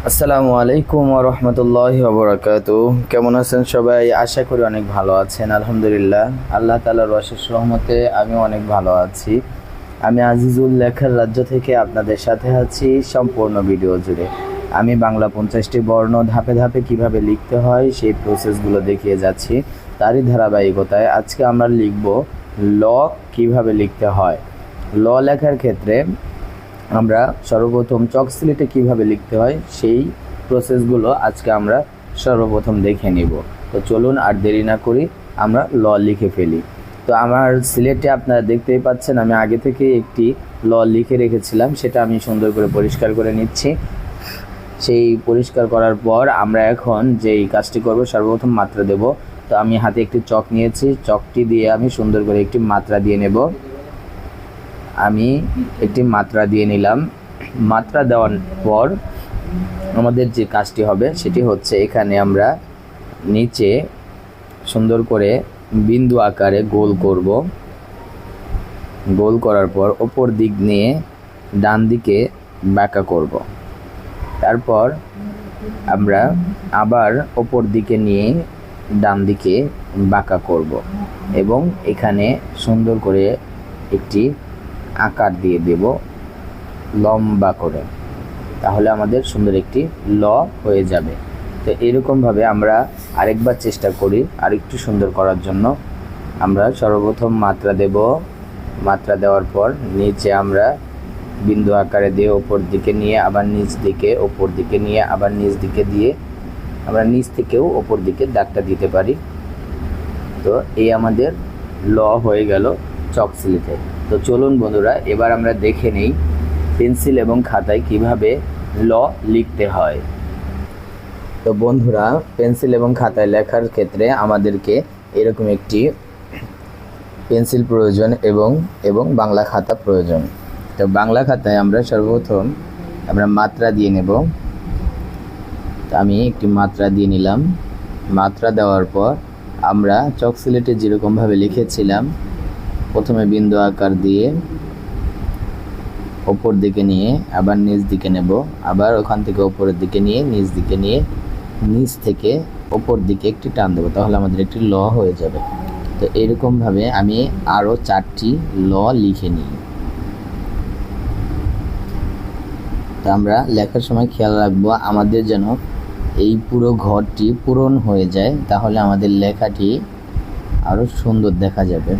আসসালামু আলাইকুম ওয়া রাহমাতুল্লাহি ওয়া বারাকাতুহু। কেমন আছেন সবাই? আশা করি অনেক ভালো আছেন। আলহামদুলিল্লাহ, আল্লাহ তাআলার অশেষ রহমতে আমি অনেক ভালো আছি। আমি আজিজুল লেখার রাজ্য থেকে আপনাদের সাথে আছি সম্পূর্ণ ভিডিও জুড়ে। আমি বাংলা 50টি বর্ণ ধাপে ধাপে কিভাবে লিখতে হয় সেই প্রসেসগুলো দেখিয়ে যাচ্ছি। তারই ধারাবাহিকতায় আজকে আমরা লিখব ল কিভাবে লিখতে হয়। ল লেখার ক্ষেত্রে আমরা সর্বপ্রথম চক সিলেটে কীভাবে লিখতে হয় সেই প্রসেসগুলো আজকে আমরা সর্বপ্রথম দেখে নিব। তো চলুন আর দেরি না করি আমরা ল লিখে ফেলি। তো আমার সিলেটে আপনারা দেখতেই পাচ্ছেন আমি আগে থেকে একটি ল লিখে রেখেছিলাম, সেটা আমি সুন্দর করে পরিষ্কার করে নিচ্ছি। সেই পরিষ্কার করার পর আমরা এখন যেই কাজটি করব সর্বপ্রথম মাত্রা দেব। তো আমি হাতে একটি চক নিয়েছি, চকটি দিয়ে আমি সুন্দর করে একটি মাত্রা দিয়ে নেব। আমি একটি মাত্রা দিয়ে নিলাম। মাত্রা দেওয়ার পর আমাদের যে কাজটি হবে সেটি হচ্ছে এখানে আমরা নিচে সুন্দর করে বিন্দু আকারে গোল করব। গোল করার পর ওপর দিক নিয়ে ডান দিকে বাঁকা করব। তারপর আমরা আবার ওপর দিকে নিয়ে ডান দিকে বাঁকা করব এবং এখানে সুন্দর করে একটি আকার দিয়ে দেব লম্বা করে, তাহলে আমাদের সুন্দর একটি ল হয়ে যাবে। তো এরকমভাবে আমরা আরেকবার চেষ্টা করি আরেকটু সুন্দর করার জন্য। আমরা সর্বপ্রথম মাত্রা দেব। মাত্রা দেওয়ার পর নিচে আমরা বিন্দু আকারে দিয়ে ওপর দিকে নিয়ে আবার নিচ দিকে, ওপর দিকে নিয়ে আবার নিচ দিকে দিয়ে আমরা নিচ থেকেও ওপর দিকে দাগটা দিতে পারি। তো এই আমাদের ল হয়ে গেল চক সিলেটে। তো চলুন বন্ধুরা এবার আমরা দেখে নেই পেন্সিল এবং খাতায় কিভাবে ল লিখতে হয়। তো বন্ধুরা পেন্সিল এবং খাতায় লেখার ক্ষেত্রে আমাদেরকে এরকম একটি পেন্সিল প্রয়োজন এবং বাংলা খাতা প্রয়োজন। তো বাংলা খাতায় আমরা সর্বপ্রথম আমরা মাত্রা দিয়ে নেব। তো আমি একটি মাত্রা দিয়ে নিলাম। মাত্রা দেওয়ার পর আমরা চক সিলেটে যেরকমভাবে লিখেছিলাম প্রথমে বিন্দু আকার দিয়ে ওপর দিকে নিয়ে আবার নিচ দিকে নেব, আবার ওখান থেকে ওপরের দিকে নিয়ে নিচ দিকে নিয়ে নিচ থেকে ওপর দিকে একটি টান দেবো, তাহলে আমাদের একটি ল হয়ে যাবে। তো এরকমভাবে আমি আরও 4টি ল লিখে নিই। তো আমরা লেখার সময় খেয়াল রাখবো আমাদের যেন এই পুরো ঘরটি পূরণ হয়ে যায়, তাহলে আমাদের লেখাটি আরও সুন্দর দেখা যাবে।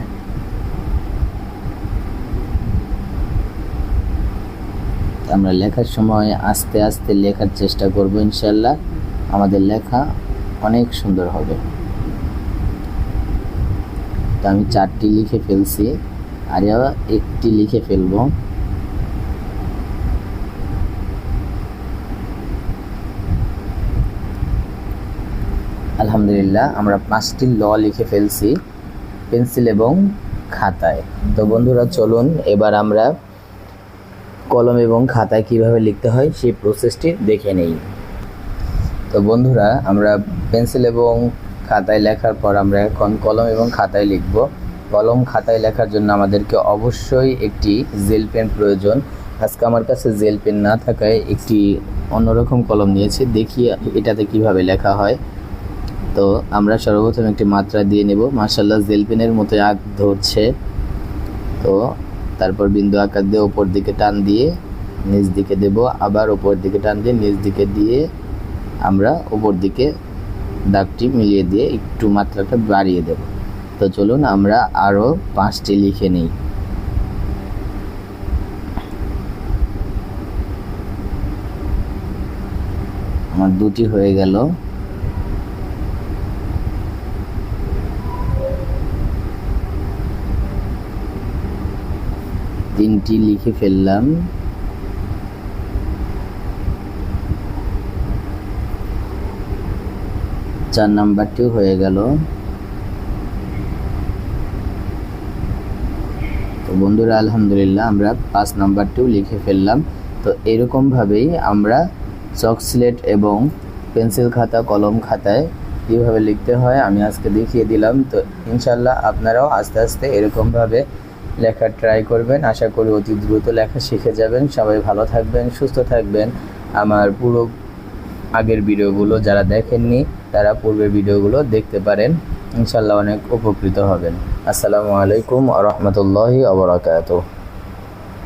আমরা লেখার সময় আস্তে আস্তে লেখার চেষ্টা করব, ইনশাল্লাহ আমাদের লেখা অনেক সুন্দর হবে। তো আমি 4টি লিখে ফেলছি, আর একটি লিখে ফেলব। আলহামদুলিল্লাহ আমরা 5টি ল লিখে ফেলছি পেন্সিল এবং খাতায়। তো বন্ধুরা চলুন এবার আমরা কলম এবং খাতায় কিভাবে লিখতে হয় সেই প্রসেসটি দেখে নেই। তো বন্ধুরা আমরা পেন্সিল এবং খাতায় লেখার পর আমরা এখন কলম এবং খাতায় লিখব। কলম খাতায় লেখার জন্য আমাদেরকে অবশ্যই একটি জেল পেন প্রয়োজন। আজকে আমার কাছে জেল পেন না থাকায় একটি অন্যরকম কলম নিয়েছি, দেখি এটাতে কিভাবে লেখা হয়। তো আমরা সর্বপ্রথম একটি মাত্রা দিয়ে নেব। মাশাআল্লাহ জেল পেনের মতো আঁক ধরছে। তো তারপর বিন্দু আকার দিয়ে ওপর দিকে টান দিয়ে নিচ দিকে দেব, আবার ওপর দিকে টান দিয়ে নিচ দিকে দিয়ে আমরা ওপর দিকে দাগটি মিলিয়ে দিয়ে একটু মাত্রাটা বাড়িয়ে দেব। তো চলুন আমরা আরও 5টি লিখে নিই। আমার 2টি হয়ে গেল। তিনটি লিখে ফেললাম। 4 নাম্বারটিও হয়ে গেল। তো বন্ধুরা আলহামদুলিল্লাহ আমরা 5 নাম্বারটিও লিখে ফেললাম। তো এরকমভাবেই আমরা চক সিলেট এবং পেন্সিল খাতা কলম খাতায় কীভাবে লিখতে হয় আমি আজকে দেখিয়ে দিলাম। তো ইনশাল্লাহ আপনারাও আস্তে আস্তে এরকমভাবে লেখা ট্রাই করবেন। আশা করি অতি দ্রুত লেখা শিখে যাবেন। সবাই ভালো থাকবেন, সুস্থ থাকবেন। আমার পুরো আগের ভিডিওগুলো যারা দেখেননি তারা পূর্বের ভিডিওগুলো দেখতে পারেন, ইনশাল্লাহ অনেক উপকৃত হবেন। আসসালামু আলাইকুম ওয়া রাহমাতুল্লাহি ওয়া বারাকাতুহু।